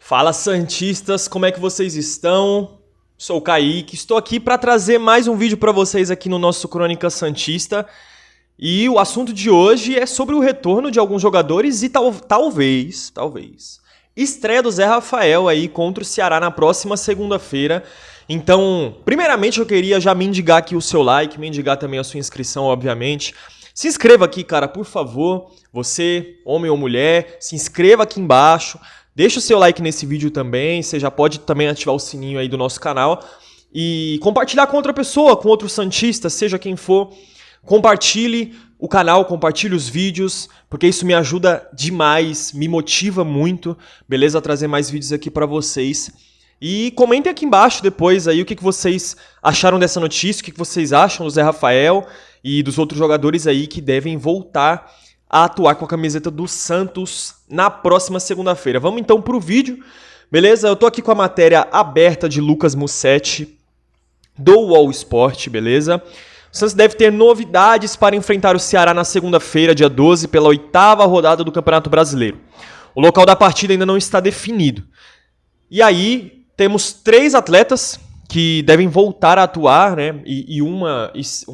Fala Santistas, como é que vocês estão? Sou o Kaique, estou aqui para trazer mais um vídeo para vocês aqui no nosso Crônica Santista. E o assunto de hoje é sobre o retorno de alguns jogadores e talvez, estreia do Zé Rafael aí contra o Ceará na próxima segunda-feira. Então, primeiramente eu queria já mendigar aqui o seu like, mendigar também a sua inscrição, obviamente. Se inscreva aqui, cara, por favor. Você, homem ou mulher, se inscreva aqui embaixo. Deixa o seu like nesse vídeo também, você já pode também ativar o sininho aí do nosso canal e compartilhar com outra pessoa, com outro santista, seja quem for. Compartilhe o canal, compartilhe os vídeos, porque isso me ajuda demais, me motiva muito, beleza? A trazer mais vídeos aqui pra vocês. E comentem aqui embaixo depois aí o que vocês acharam dessa notícia, o que vocês acham do Zé Rafael e dos outros jogadores aí que devem voltar a atuar com a camiseta do Santos na próxima segunda-feira. Vamos então pro vídeo, beleza? Eu tô aqui com a matéria aberta de Lucas Mussetti, do UOL Sport, beleza? O Santos deve ter novidades para enfrentar o Ceará na segunda-feira, dia 12, pela 8ª rodada do Campeonato Brasileiro. O local da partida ainda não está definido. E aí, temos 3 atletas que devem voltar a atuar, né? E uma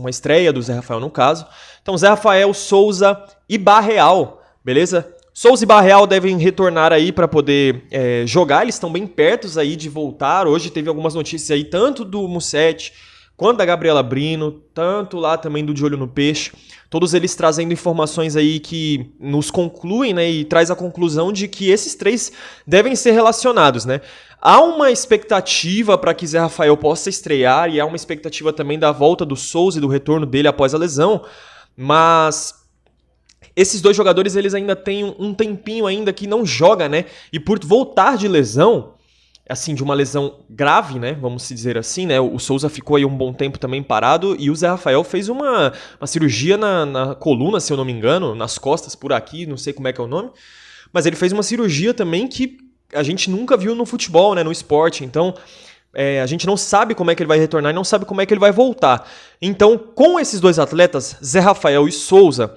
estreia do Zé Rafael no caso. Então, Zé Rafael, Souza e Barreal, beleza? Souza e Barreal devem retornar aí para poder jogar, eles estão bem perto aí de voltar. Hoje teve algumas notícias aí, tanto do Mussetti quanto da Gabriela Brino, tanto lá também do De Olho no Peixe. Todos eles trazendo informações aí que nos concluem, né? E traz a conclusão de que esses 3 devem ser relacionados, né? Há uma expectativa para que Zé Rafael possa estrear e há uma expectativa também da volta do Souza e do retorno dele após a lesão, mas esses 2 jogadores eles ainda têm um tempinho ainda que não joga, né? E por voltar de lesão, assim, de uma lesão grave, né? Vamos dizer assim, né? O Souza ficou aí um bom tempo também parado e o Zé Rafael fez uma cirurgia na coluna, se eu não me engano, nas costas, por aqui, não sei como é que é o nome, mas ele fez uma cirurgia também que a gente nunca viu no futebol, né? No esporte, então a gente não sabe como é que ele vai retornar e não sabe como é que ele vai voltar. Então, com esses 2 atletas, Zé Rafael e Souza,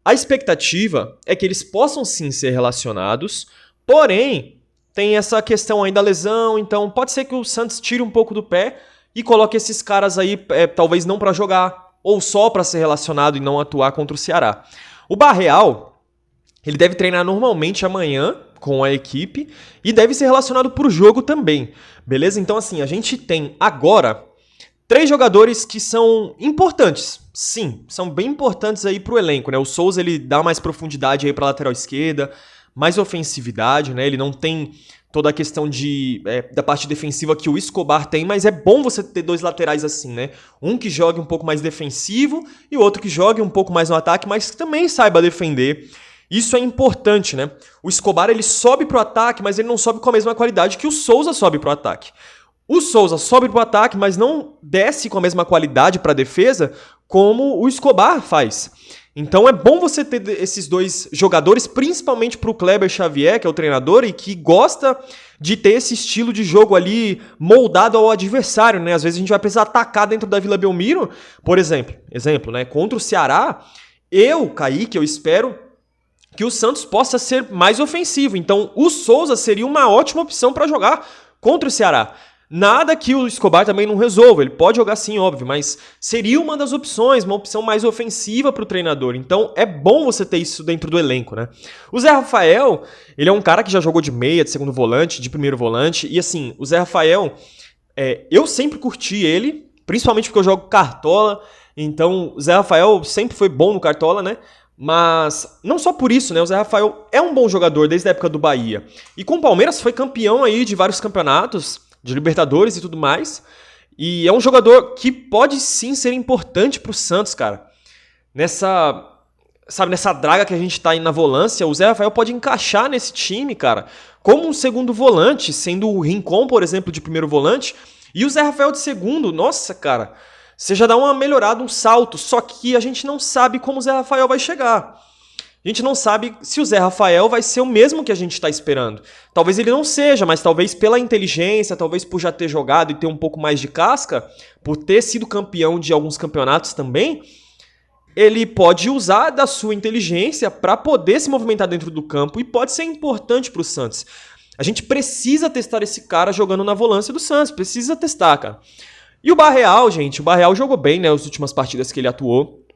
a expectativa é que eles possam sim ser relacionados, porém, tem essa questão aí da lesão, então pode ser que o Santos tire um pouco do pé e coloque esses caras aí, talvez não para jogar, ou só para ser relacionado e não atuar contra o Ceará. O Barreal, ele deve treinar normalmente amanhã com a equipe e deve ser relacionado para o jogo também, beleza? Então assim, a gente tem agora 3 jogadores que são importantes, sim, são bem importantes aí para o elenco, né? O Souza, ele dá mais profundidade aí para a lateral esquerda, mais ofensividade, né? Ele não tem toda a questão da parte defensiva que o Escobar tem, mas é bom você ter 2 laterais assim, né? Um que jogue um pouco mais defensivo e o outro que jogue um pouco mais no ataque, mas que também saiba defender. Isso é importante, né? O Escobar, ele sobe pro ataque, mas ele não sobe com a mesma qualidade que o Souza sobe pro ataque. O Souza sobe pro ataque, mas não desce com a mesma qualidade para defesa como o Escobar faz. Então é bom você ter esses 2 jogadores, principalmente para o Kleber Xavier, que é o treinador, e que gosta de ter esse estilo de jogo ali moldado ao adversário, né? Às vezes a gente vai precisar atacar dentro da Vila Belmiro, por exemplo, né? Contra o Ceará, Kaique, eu espero que o Santos possa ser mais ofensivo. Então o Souza seria uma ótima opção para jogar contra o Ceará. Nada que o Escobar também não resolva, ele pode jogar sim, óbvio, mas seria uma das opções, uma opção mais ofensiva para o treinador. Então é bom você ter isso dentro do elenco, né? O Zé Rafael, ele é um cara que já jogou de meia, de segundo volante, de primeiro volante, e assim, o Zé Rafael, eu sempre curti ele, principalmente porque eu jogo Cartola, então o Zé Rafael sempre foi bom no Cartola, né? Mas não só por isso, né? O Zé Rafael é um bom jogador desde a época do Bahia. E com o Palmeiras foi campeão aí de vários campeonatos, de Libertadores e tudo mais. E é um jogador que pode sim ser importante pro Santos, cara. Nessa draga que a gente tá aí na volância, o Zé Rafael pode encaixar nesse time, cara, como um segundo volante, sendo o Rincon, por exemplo, de primeiro volante, e o Zé Rafael de segundo. Nossa, cara, você já dá uma melhorada, um salto, só que a gente não sabe como o Zé Rafael vai chegar. A gente não sabe se o Zé Rafael vai ser o mesmo que a gente está esperando. Talvez ele não seja, mas talvez pela inteligência, talvez por já ter jogado e ter um pouco mais de casca, por ter sido campeão de alguns campeonatos também, ele pode usar da sua inteligência para poder se movimentar dentro do campo e pode ser importante para o Santos. A gente precisa testar esse cara jogando na volância do Santos, precisa testar, cara. E o Barreal, gente, o Barreal jogou bem, né, as últimas partidas que ele atuou.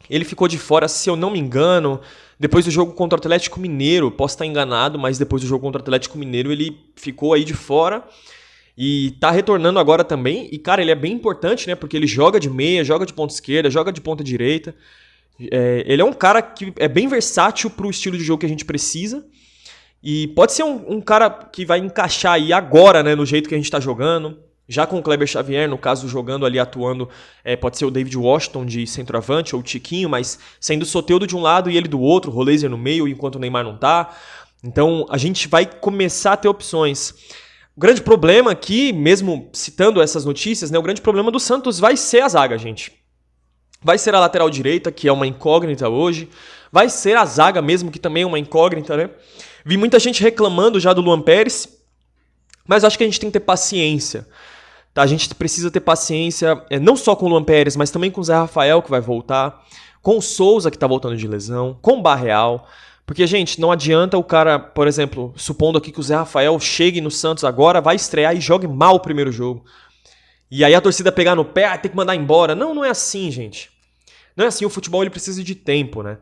Ele ficou de fora, se eu não me engano, depois do jogo contra o Atlético Mineiro, posso estar enganado, mas depois do jogo contra o Atlético Mineiro ele ficou aí de fora e tá retornando agora também. E, cara, ele é bem importante, né, porque ele joga de meia, joga de ponta esquerda, joga de ponta direita. Ele é um cara que é bem versátil pro estilo de jogo que a gente precisa. E pode ser um cara que vai encaixar aí agora, né, no jeito que a gente tá jogando. Já com o Kleber Xavier, no caso, jogando ali, atuando, pode ser o David Washington de centroavante ou o Tiquinho, mas sendo o Soteldo de um lado e ele do outro, o Roleiser no meio, enquanto o Neymar não tá. Então, a gente vai começar a ter opções. O grande problema aqui, mesmo citando essas notícias, né, o grande problema do Santos vai ser a zaga, gente. Vai ser a lateral direita, que é uma incógnita hoje. Vai ser a zaga mesmo, que também é uma incógnita, né? Vi muita gente reclamando já do Luan Pérez, mas acho que a gente tem que ter paciência. Tá? A gente precisa ter paciência, não só com o Luan Pérez, mas também com o Zé Rafael, que vai voltar, com o Souza, que tá voltando de lesão, com o Barreal. Porque, gente, não adianta o cara, por exemplo, supondo aqui que o Zé Rafael chegue no Santos agora, vai estrear e jogue mal o primeiro jogo. E aí a torcida pegar no pé, tem que mandar embora. Não, não é assim, gente. Não é assim, o futebol ele precisa de tempo, né?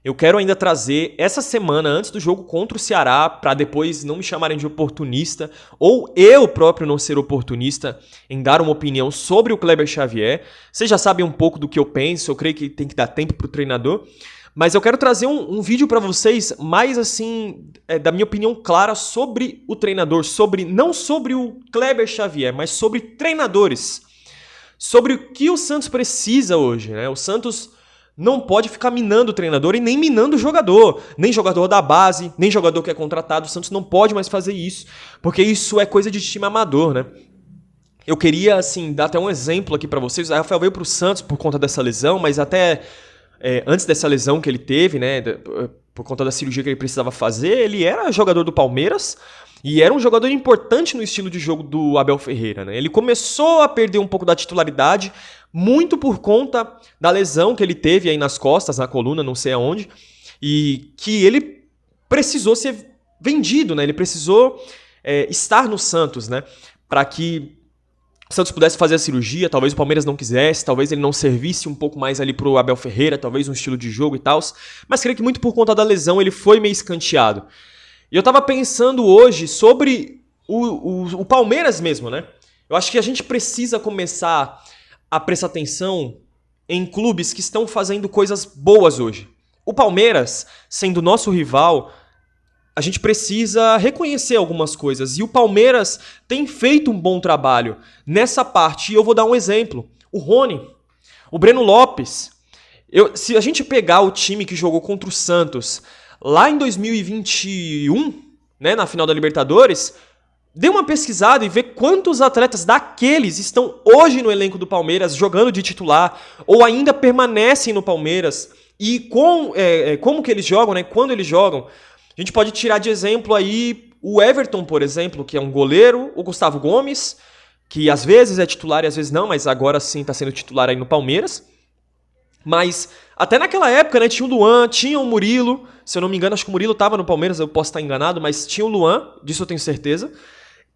Eu quero ainda trazer essa semana, antes do jogo contra o Ceará, para depois não me chamarem de oportunista, ou eu próprio não ser oportunista em dar uma opinião sobre o Kleber Xavier. Vocês já sabem um pouco do que eu penso, eu creio que tem que dar tempo pro treinador. Mas eu quero trazer um vídeo para vocês mais assim, da minha opinião clara sobre o treinador, não sobre o Kleber Xavier, mas sobre treinadores. Sobre o que o Santos precisa hoje, né? O Santos não pode ficar minando o treinador e nem minando o jogador. Nem jogador da base, nem jogador que é contratado. O Santos não pode mais fazer isso, porque isso é coisa de time amador, né? Eu queria, assim, dar até um exemplo aqui pra vocês. O Rafael veio pro Santos por conta dessa lesão, mas até antes dessa lesão que ele teve, né, por conta da cirurgia que ele precisava fazer, ele era jogador do Palmeiras e era um jogador importante no estilo de jogo do Abel Ferreira, né? Ele começou a perder um pouco da titularidade, muito por conta da lesão que ele teve aí nas costas, na coluna, não sei aonde, e que ele precisou ser vendido, né? Ele precisou estar no Santos, né? Para que o Santos pudesse fazer a cirurgia, talvez o Palmeiras não quisesse, talvez ele não servisse um pouco mais ali pro Abel Ferreira, talvez um estilo de jogo e tal, mas creio que muito por conta da lesão ele foi meio escanteado. E eu tava pensando hoje sobre o Palmeiras mesmo, né? Eu acho que a gente precisa começar a prestar atenção em clubes que estão fazendo coisas boas hoje. O Palmeiras, sendo nosso rival, a gente precisa reconhecer algumas coisas. E o Palmeiras tem feito um bom trabalho nessa parte. E eu vou dar um exemplo. O Rony, o Breno Lopes. Se a gente pegar o time que jogou contra o Santos lá em 2021, né, na final da Libertadores, dê uma pesquisada e vê quantos atletas daqueles estão hoje no elenco do Palmeiras jogando de titular ou ainda permanecem no Palmeiras. E como que eles jogam, né, quando eles jogam. A gente pode tirar de exemplo aí o Everton, por exemplo, que é um goleiro, o Gustavo Gomes, que às vezes é titular e às vezes não, mas agora sim está sendo titular aí no Palmeiras. Mas até naquela época, né, tinha o Luan, tinha o Murilo, se eu não me engano, acho que o Murilo estava no Palmeiras, eu posso estar enganado, mas tinha o Luan, disso eu tenho certeza.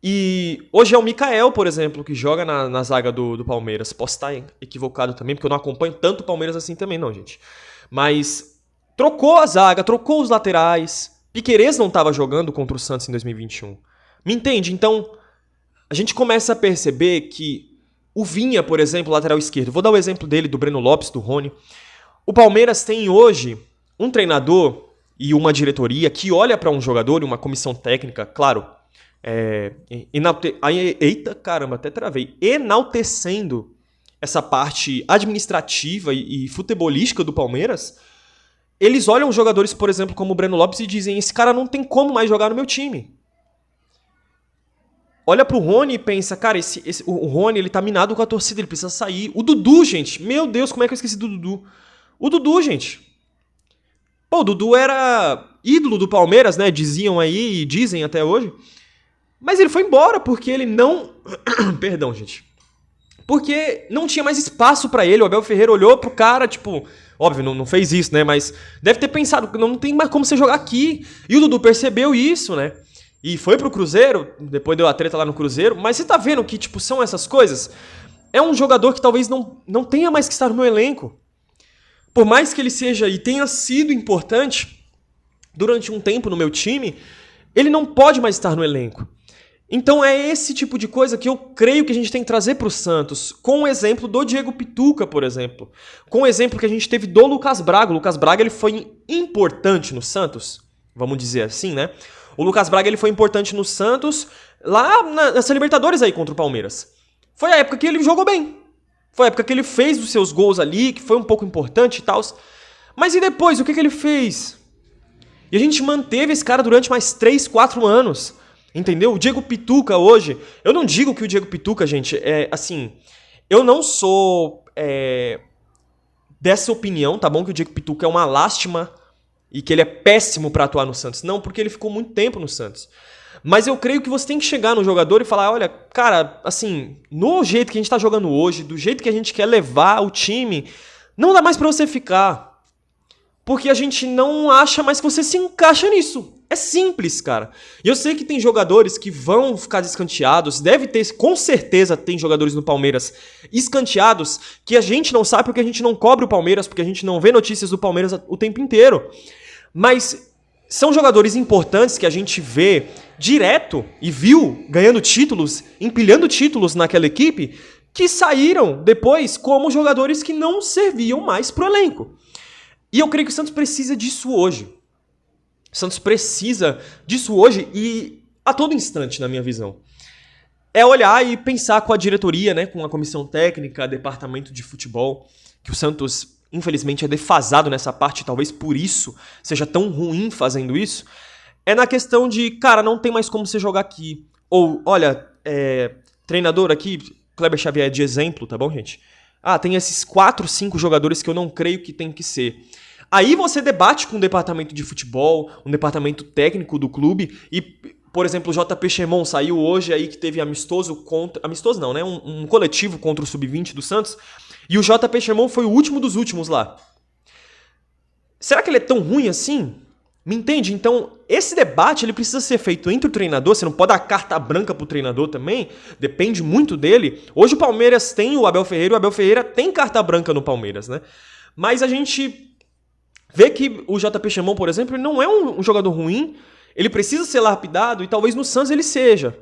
E hoje é o Mikael, por exemplo, que joga na zaga do Palmeiras. Posso estar equivocado também, porque eu não acompanho tanto o Palmeiras assim também não, gente. Mas trocou a zaga, trocou os laterais. Piquerez não estava jogando contra o Santos em 2021. Me entende? Então, a gente começa a perceber que o Vinha, por exemplo, lateral esquerdo, vou dar o exemplo dele, do Breno Lopes, do Rony. O Palmeiras tem hoje um treinador e uma diretoria que olha para um jogador e uma comissão técnica, claro, eita, caramba, até travei. Enaltecendo essa parte administrativa e futebolística do Palmeiras. Eles olham jogadores, por exemplo, como o Breno Lopes e dizem: esse cara não tem como mais jogar no meu time. Olha pro Rony e pensa: cara, o Rony, ele tá minado com a torcida, ele precisa sair. O Dudu, gente, meu Deus, como é que eu esqueci do Dudu? O Dudu, gente. Pô, o Dudu era ídolo do Palmeiras, né? Diziam aí e dizem até hoje. Mas ele foi embora porque ele não... Perdão, gente. Porque não tinha mais espaço pra ele. O Abel Ferreira olhou pro cara, tipo... Óbvio, não fez isso, né? Mas deve ter pensado que não tem mais como você jogar aqui. E o Dudu percebeu isso, né? e foi pro Cruzeiro, depois deu a treta lá no Cruzeiro, mas você tá vendo que, tipo, são essas coisas? É um jogador que talvez não tenha mais que estar no meu elenco. Por mais que ele seja e tenha sido importante durante um tempo no meu time, ele não pode mais estar no elenco. Então é esse tipo de coisa que eu creio que a gente tem que trazer para o Santos, com o exemplo do Diego Pituca, por exemplo. Com o exemplo que a gente teve do Lucas Braga. O Lucas Braga ele foi importante no Santos, vamos dizer assim, né? O Lucas Braga ele foi importante no Santos lá nessa Libertadores aí contra o Palmeiras. Foi a época que ele jogou bem. Foi a época que ele fez os seus gols ali, que foi um pouco importante e tal. Mas e depois, o que ele fez? E a gente manteve esse cara durante mais 3, 4 anos. Entendeu? O Diego Pituca hoje... Eu não digo que o Diego Pituca, gente, é assim... Eu não sou dessa opinião, tá bom? Que o Diego Pituca é uma lástima e que ele é péssimo pra atuar no Santos. Não, porque ele ficou muito tempo no Santos. Mas eu creio que você tem que chegar no jogador e falar, olha, cara, assim, no jeito que a gente tá jogando hoje, do jeito que a gente quer levar o time, não dá mais pra você ficar. Porque a gente não acha mais que você se encaixa nisso. É simples, cara. E eu sei que tem jogadores que vão ficar escanteados, deve ter, com certeza tem jogadores no Palmeiras escanteados, que a gente não sabe porque a gente não cobre o Palmeiras, porque a gente não vê notícias do Palmeiras o tempo inteiro. Mas são jogadores importantes que a gente vê direto e viu ganhando títulos, empilhando títulos naquela equipe, que saíram depois como jogadores que não serviam mais pro elenco. E eu creio que o Santos precisa disso hoje. O Santos precisa disso hoje e a todo instante, na minha visão. É olhar e pensar com a diretoria, né, com a comissão técnica, departamento de futebol, que o Santos, infelizmente, é defasado nessa parte, talvez por isso seja tão ruim fazendo isso. É na questão de, cara, não tem mais como você jogar aqui. Ou, olha, treinador aqui, Kleber Xavier de exemplo, tá bom, gente? Ah, tem esses 4, 5 jogadores que eu não creio que tem que ser. Aí você debate com o departamento de futebol, um departamento técnico do clube e, por exemplo, o JP Chemon saiu hoje aí que teve amistoso contra... Amistoso não, né? Um coletivo contra o Sub-20 do Santos e o JP Chemon foi o último dos últimos lá. Será que ele é tão ruim assim? Me entende? Então, esse debate ele precisa ser feito entre o treinador, você não pode dar carta branca pro treinador também, depende muito dele. Hoje o Palmeiras tem o Abel Ferreira tem carta branca no Palmeiras, né? Mas a gente vê que o JP Chemon, por exemplo, ele não é um jogador ruim, ele precisa ser lapidado e talvez no Santos ele seja.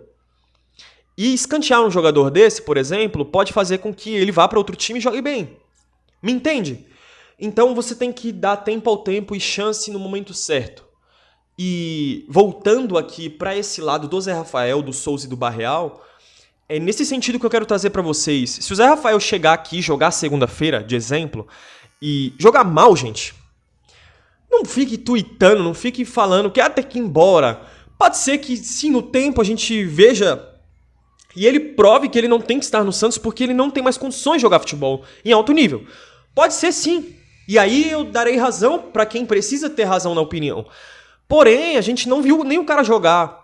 E escantear um jogador desse, por exemplo, pode fazer com que ele vá para outro time e jogue bem. Me entende? Então você tem que dar tempo ao tempo e chance no momento certo. E voltando aqui para esse lado do Zé Rafael, do Souza e do Barreal, é nesse sentido que eu quero trazer para vocês. Se o Zé Rafael chegar aqui e jogar segunda-feira, de exemplo, e jogar mal, gente, não fique tweetando, não fique falando que até que ir embora. Pode ser que sim, no tempo a gente veja e ele prove que ele não tem que estar no Santos porque ele não tem mais condições de jogar futebol em alto nível. Pode ser sim. E aí eu darei razão para quem precisa ter razão na opinião. Porém, a gente não viu nem o cara jogar.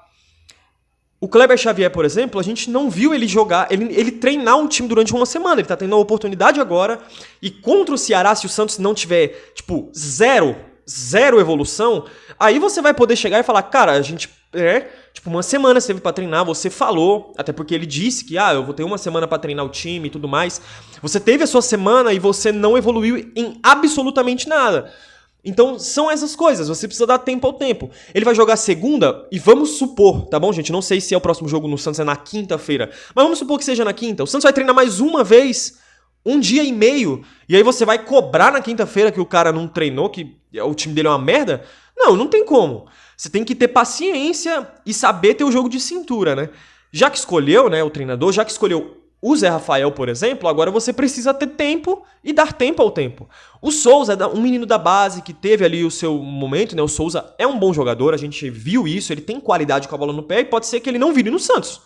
O Kleber Xavier, por exemplo, a gente não viu ele jogar, ele treinar um time durante uma semana. Ele tá tendo a oportunidade agora. E contra o Ceará, se o Santos não tiver, tipo, zero evolução, aí você vai poder chegar e falar, cara, a gente, tipo, uma semana você teve pra treinar, você falou, até porque ele disse que, eu vou ter uma semana pra treinar o time e tudo mais. Você teve a sua semana e você não evoluiu em absolutamente nada. Então, são essas coisas, você precisa dar tempo ao tempo. Ele vai jogar segunda e vamos supor, tá bom, gente? Não sei se é o próximo jogo no Santos, é na quinta-feira, mas vamos supor que seja na quinta. O Santos vai treinar mais uma vez, 1 dia e meio, e aí você vai cobrar na quinta-feira que o cara não treinou, que o time dele é uma merda? Não tem como. Você tem que ter paciência e saber ter o jogo de cintura, né? Já que escolheu, né, o treinador, já que escolheu o Zé Rafael, por exemplo, agora você precisa ter tempo e dar tempo ao tempo. O Souza é um menino da base que teve ali o seu momento, né? O Souza é um bom jogador, a gente viu isso, ele tem qualidade com a bola no pé e pode ser que ele não vire no Santos.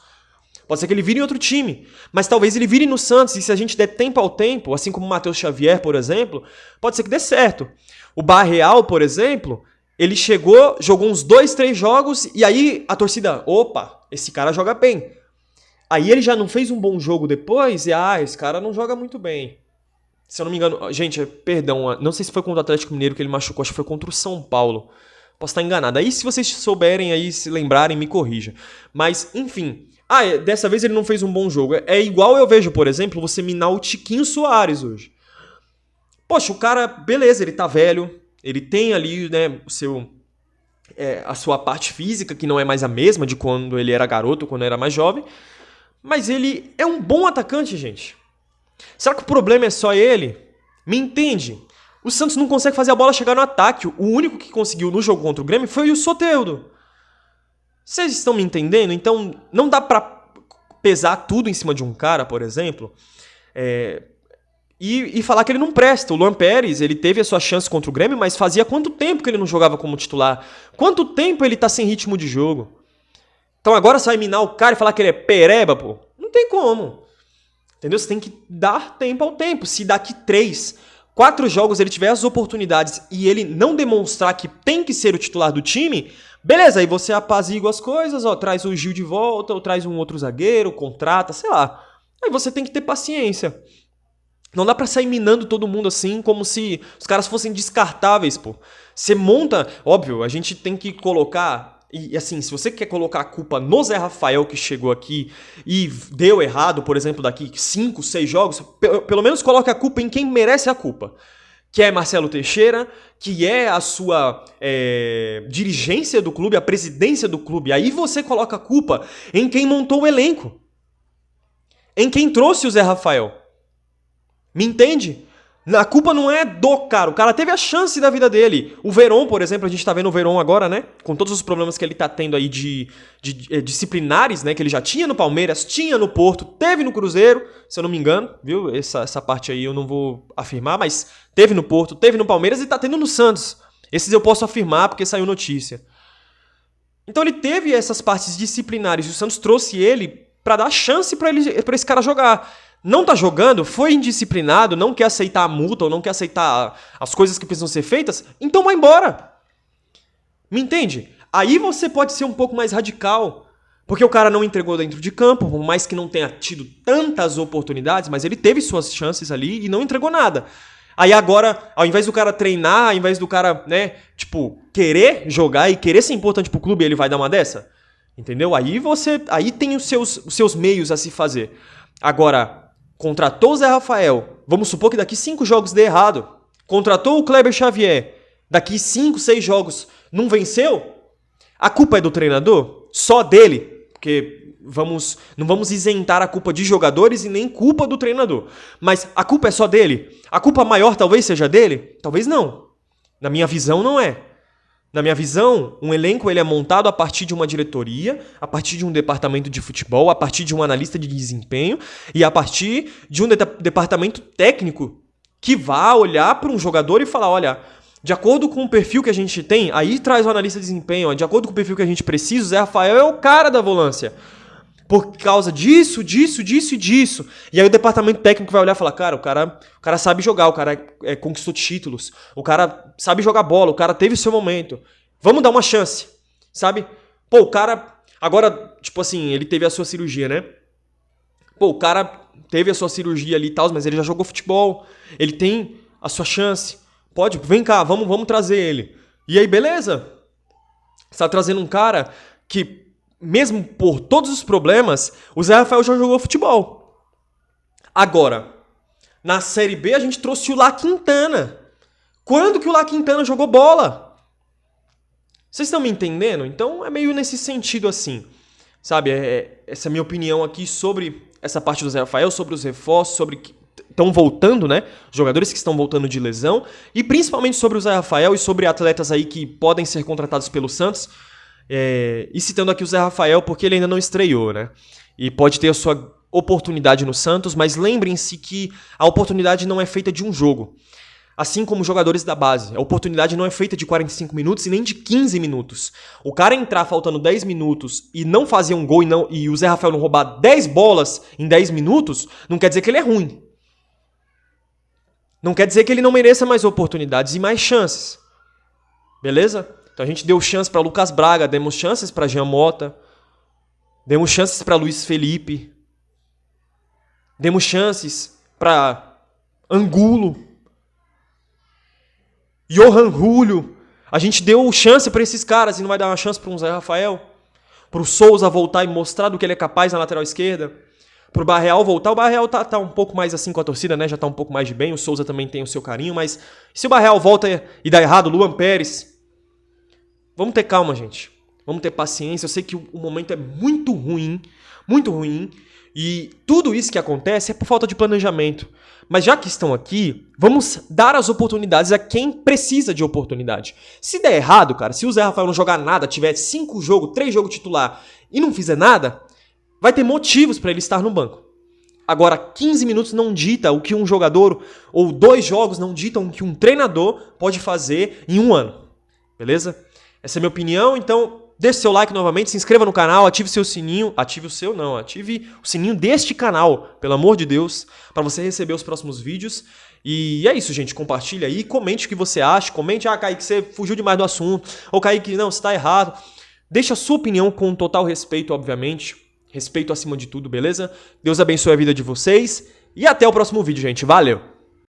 Pode ser que ele vire em outro time, mas talvez ele vire no Santos e se a gente der tempo ao tempo, assim como o Matheus Xavier, por exemplo, pode ser que dê certo. O Barreal, por exemplo, ele chegou, jogou uns 2, 3 jogos e aí a torcida, opa, esse cara joga bem. Aí ele já não fez um bom jogo depois e, esse cara não joga muito bem. Se eu não me engano, gente, perdão, não sei se foi contra o Atlético Mineiro que ele machucou, acho que foi contra o São Paulo. Posso estar enganado. Aí, se vocês souberem aí, se lembrarem, me corrija. Mas, enfim. Dessa vez ele não fez um bom jogo. É igual eu vejo, por exemplo, você minar o Tiquinho Soares hoje. Poxa, o cara, beleza, ele tá velho. Ele tem ali, né, a sua parte física, que não é mais a mesma de quando ele era garoto, quando era mais jovem. Mas ele é um bom atacante, gente. Será que o problema é só ele? Me entende? O Santos não consegue fazer a bola chegar no ataque. O único que conseguiu no jogo contra o Grêmio foi o Soteldo. Vocês estão me entendendo? Então, não dá pra pesar tudo em cima de um cara, por exemplo, e falar que ele não presta. O Luan Pérez, ele teve a sua chance contra o Grêmio, mas fazia quanto tempo que ele não jogava como titular? Quanto tempo ele tá sem ritmo de jogo? Então agora você vai minar o cara e falar que ele é pereba, pô? Não tem como. Entendeu? Você tem que dar tempo ao tempo. Se daqui 3, 4 jogos ele tiver as oportunidades e ele não demonstrar que tem que ser o titular do time, beleza, aí você apazigua as coisas, traz o Gil de volta, ou traz um outro zagueiro, contrata, sei lá. Aí você tem que ter paciência. Não dá pra sair minando todo mundo assim, como se os caras fossem descartáveis, pô. Você monta... Óbvio, a gente tem que colocar... E assim, se você quer colocar a culpa no Zé Rafael que chegou aqui e deu errado, por exemplo, daqui 5, 6 jogos, pelo menos coloque a culpa em quem merece a culpa. Que é Marcelo Teixeira, que é a sua dirigência do clube, a presidência do clube. Aí você coloca a culpa em quem montou o elenco. Em quem trouxe o Zé Rafael. Me entende? A culpa não é do cara. O cara teve a chance da vida dele. O Veron, por exemplo, a gente tá vendo o Veron agora, né? Com todos os problemas que ele tá tendo aí de disciplinares, né? Que ele já tinha no Palmeiras, tinha no Porto, teve no Cruzeiro, se eu não me engano, viu? Essa parte aí eu não vou afirmar, mas teve no Porto, teve no Palmeiras e tá tendo no Santos. Esses eu posso afirmar porque saiu notícia. Então ele teve essas partes disciplinares e o Santos trouxe ele pra dar chance pra esse cara jogar. Não tá jogando, foi indisciplinado, não quer aceitar a multa ou não quer aceitar as coisas que precisam ser feitas, então vai embora. Me entende? Aí você pode ser um pouco mais radical, porque o cara não entregou dentro de campo, por mais que não tenha tido tantas oportunidades, mas ele teve suas chances ali e não entregou nada. Aí agora, ao invés do cara treinar, ao invés do cara, né, querer jogar e querer ser importante pro clube, ele vai dar uma dessa? Entendeu? Aí tem os seus meios a se fazer. Agora, contratou o Zé Rafael, vamos supor que daqui 5 jogos dê errado. Contratou o Kleber Xavier, daqui 5, 6 jogos não venceu? A culpa é do treinador? Só dele? Porque não vamos isentar a culpa de jogadores e nem culpa do treinador. Mas a culpa é só dele? A culpa maior talvez seja dele? Talvez não. Na minha visão não é. Na minha visão, um elenco ele é montado a partir de uma diretoria, a partir de um departamento de futebol, a partir de um analista de desempenho e a partir de um departamento técnico que vá olhar para um jogador e falar, olha, de acordo com o perfil que a gente tem, aí traz o analista de desempenho, de acordo com o perfil que a gente precisa, o Zé Rafael é o cara da volância. Por causa disso, disso, disso e disso. E aí o departamento técnico vai olhar e falar, cara, o cara sabe jogar, o cara conquistou títulos, o cara sabe jogar bola, o cara teve seu momento. Vamos dar uma chance, sabe? Pô, o cara, agora, tipo assim, ele teve a sua cirurgia, né? Pô, o cara teve a sua cirurgia ali e tal, mas ele já jogou futebol, ele tem a sua chance. Pode, vem cá, vamos trazer ele. E aí, beleza. Você tá trazendo um cara que, mesmo por todos os problemas, o Zé Rafael já jogou futebol. Agora, na Série B a gente trouxe o La Quintana. Quando que o La Quintana jogou bola? Vocês estão me entendendo? Então é meio nesse sentido assim. Sabe, essa é a minha opinião aqui sobre essa parte do Zé Rafael, sobre os reforços, sobre que estão voltando, né? Jogadores que estão voltando de lesão. E principalmente sobre o Zé Rafael e sobre atletas aí que podem ser contratados pelo Santos. E citando aqui o Zé Rafael porque ele ainda não estreou, né? E pode ter a sua oportunidade no Santos, mas lembrem-se que a oportunidade não é feita de um jogo. Assim como os jogadores da base. A oportunidade não é feita de 45 minutos e nem de 15 minutos. O cara entrar faltando 10 minutos e não fazer um gol e o Zé Rafael não roubar 10 bolas em 10 minutos, não quer dizer que ele é ruim. Não quer dizer que ele não mereça mais oportunidades e mais chances. Beleza? Então a gente deu chance para Lucas Braga, demos chances para Jean Mota, demos chances para Luiz Felipe, demos chances para Angulo, Johan Julio. A gente deu chance pra esses caras e não vai dar uma chance pra um Zé Rafael? Pro Souza voltar e mostrar do que ele é capaz na lateral esquerda? Pro Barreal voltar? O Barreal tá um pouco mais assim com a torcida, né? Já tá um pouco mais de bem. O Souza também tem o seu carinho, mas se o Barreal volta e dá errado, Luan Pérez... Vamos ter calma, gente. Vamos ter paciência. Eu sei que o momento é muito ruim, e tudo isso que acontece é por falta de planejamento. Mas já que estão aqui, vamos dar as oportunidades a quem precisa de oportunidade. Se der errado, cara, se o Zé Rafael não jogar nada, tiver 5 jogos, 3 jogos titular e não fizer nada, vai ter motivos para ele estar no banco. Agora, 15 minutos não dita o que um jogador, ou 2 jogos não ditam o que um treinador pode fazer em um ano. Beleza? Essa é a minha opinião, então deixe seu like novamente, se inscreva no canal, ative seu sininho, ative o sininho deste canal, pelo amor de Deus, para você receber os próximos vídeos. E é isso, gente, compartilha aí, comente o que você acha, comente, Kaique, você fugiu demais do assunto, ou Kaique, não, você tá errado. Deixa a sua opinião com total respeito, obviamente, respeito acima de tudo, beleza? Deus abençoe a vida de vocês e até o próximo vídeo, gente, valeu!